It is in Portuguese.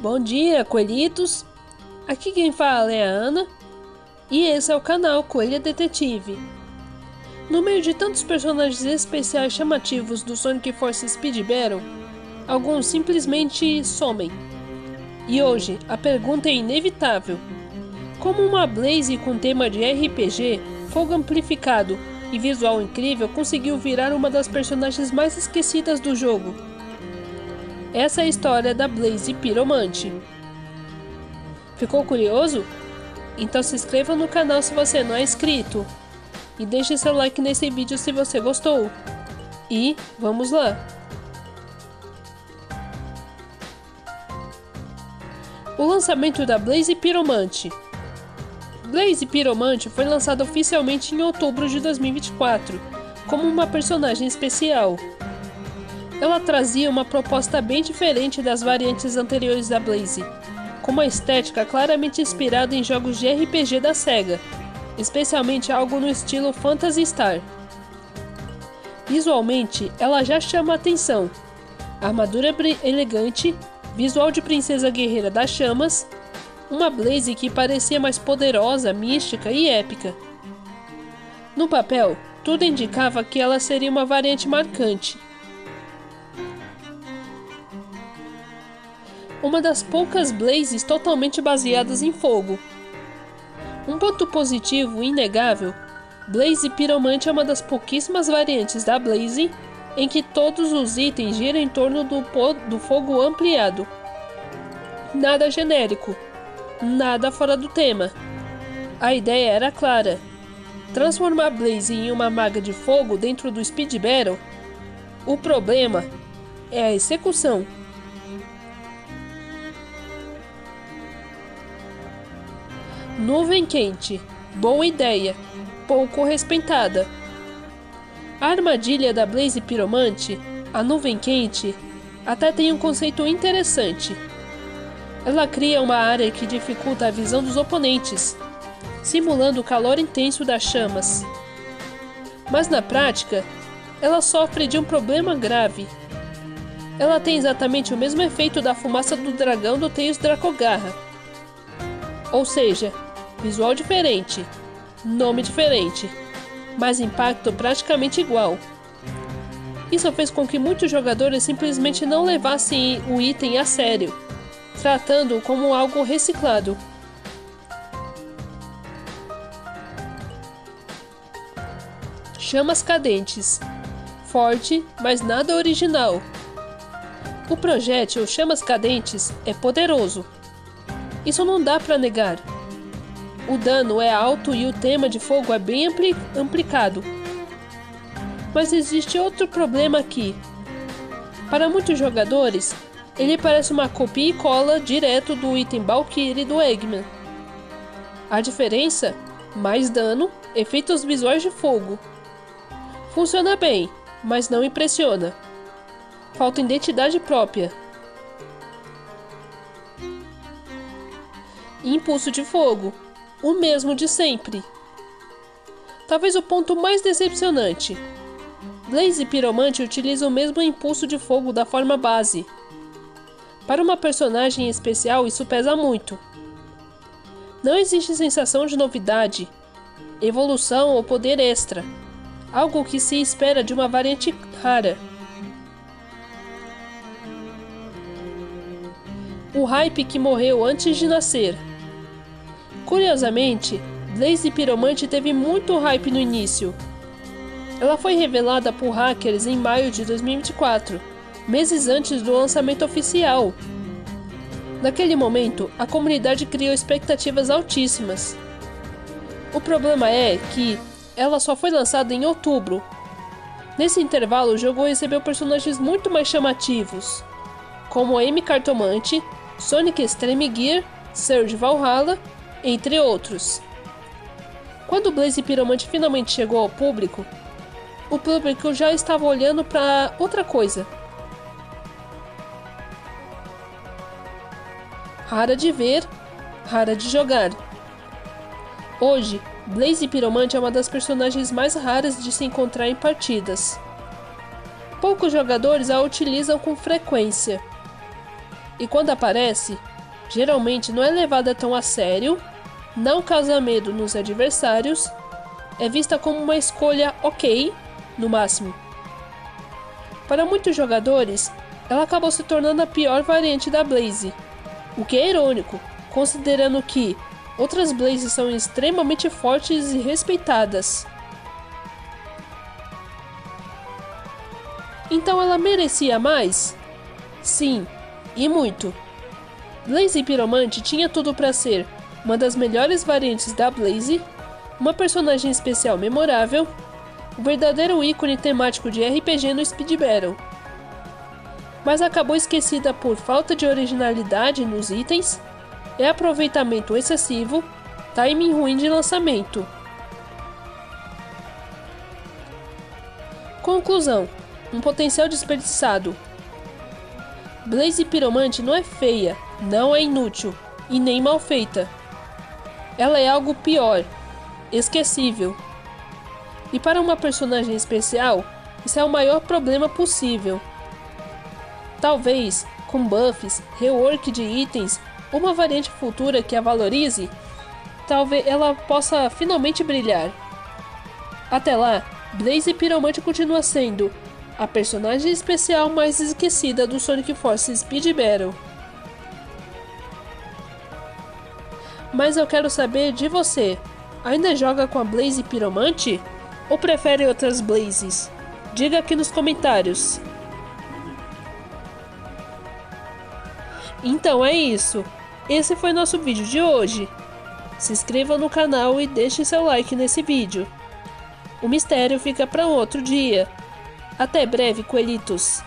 Bom dia, coelhitos! Aqui quem fala é a Ana e esse é o canal Coelha Detetive. No meio de tantos personagens especiais chamativos do Sonic Force Speed Battle, alguns simplesmente somem. E hoje a pergunta é inevitável: como uma Blaze com tema de RPG, fogo amplificado e visual incrível conseguiu virar uma das personagens mais esquecidas do jogo? Essa é a história da Blaze Piromante. Ficou curioso? Então se inscreva no canal se você não é inscrito. E deixe seu like nesse vídeo se você gostou. E vamos lá! O lançamento da Blaze Piromante. Blaze Piromante foi lançada oficialmente em outubro de 2024, como uma personagem especial. Ela trazia uma proposta bem diferente das variantes anteriores da Blaze, com uma estética claramente inspirada em jogos de RPG da SEGA, especialmente algo no estilo Phantasy Star. Visualmente, ela já chama a atenção. Armadura elegante, visual de princesa guerreira das chamas, uma Blaze que parecia mais poderosa, mística e épica. No papel, tudo indicava que ela seria uma variante marcante. Uma das poucas Blazes totalmente baseadas em fogo. Um ponto positivo inegável, Blaze Piromante é uma das pouquíssimas variantes da Blaze em que todos os itens giram em torno do fogo ampliado. Nada genérico, nada fora do tema. A ideia era clara: transformar Blaze em uma maga de fogo dentro do Speed Battle. O problema é a execução. Nuvem quente. Boa ideia, pouco respeitada. A armadilha da Blaze Piromante, a nuvem quente, até tem um conceito interessante. Ela cria uma área que dificulta a visão dos oponentes, simulando o calor intenso das chamas. Mas na prática, ela sofre de um problema grave. Ela tem exatamente o mesmo efeito da fumaça do dragão do Tails Dracogarra. Ou seja, visual diferente, nome diferente, mas impacto praticamente igual. Isso fez com que muitos jogadores simplesmente não levassem o item a sério, tratando-o como algo reciclado. Chamas cadentes. Forte, mas nada original. O projétil Chamas Cadentes é poderoso. Isso não dá para negar. O dano é alto e o tema de fogo é bem amplificado. Mas existe outro problema aqui. Para muitos jogadores, ele parece uma copia e cola direto do item Valkyrie do Eggman. A diferença? Mais dano, efeitos visuais de fogo. Funciona bem, mas não impressiona. Falta identidade própria. Impulso de fogo, o mesmo de sempre. Talvez o ponto mais decepcionante. Blaze Piromante utiliza o mesmo impulso de fogo da forma base. Para uma personagem especial, isso pesa muito. Não existe sensação de novidade, evolução ou poder extra, algo que se espera de uma variante rara. O hype que morreu antes de nascer. Curiosamente, Blaze Piromante teve muito hype no início. Ela foi revelada por hackers em maio de 2024, meses antes do lançamento oficial. Naquele momento, a comunidade criou expectativas altíssimas. O problema é que ela só foi lançada em outubro. Nesse intervalo, o jogo recebeu personagens muito mais chamativos, como Amy Cartomante, Sonic Extreme Gear, Surge Valhalla, entre outros. Quando Blaze Piromante finalmente chegou ao público, o público já estava olhando para outra coisa. Rara de ver, rara de jogar. Hoje, Blaze Piromante é uma das personagens mais raras de se encontrar em partidas. Poucos jogadores a utilizam com frequência. E quando aparece, Geralmente não é levada tão a sério, não causa medo nos adversários, é vista como uma escolha ok, no máximo. Para muitos jogadores, ela acabou se tornando a pior variante da Blaze, o que é irônico, considerando que outras Blazes são extremamente fortes e respeitadas. Então ela merecia mais? Sim, e muito. Blaze Pyromante tinha tudo para ser uma das melhores variantes da Blaze, uma personagem especial memorável, um verdadeiro ícone temático de RPG no Speed Battle. Mas acabou esquecida por falta de originalidade nos itens, aproveitamento excessivo, timing ruim de lançamento. Conclusão: um potencial desperdiçado. Blaze Pyromante não é feia, não é inútil e nem mal feita. Ela é algo pior, esquecível. E para uma personagem especial, isso é o maior problema possível. Talvez, com buffs, rework de itens, ou uma variante futura que a valorize, talvez ela possa finalmente brilhar. Até lá, Blaze Pyromante continua sendo a personagem especial mais esquecida do Sonic Force Speed Battle. Mas eu quero saber de você, ainda joga com a Blaze Pyromante? Ou prefere outras Blazes? Diga aqui nos comentários. Então é isso. Esse foi nosso vídeo de hoje. Se inscreva no canal e deixe seu like nesse vídeo. O mistério fica para outro dia. Até breve, coelhitos!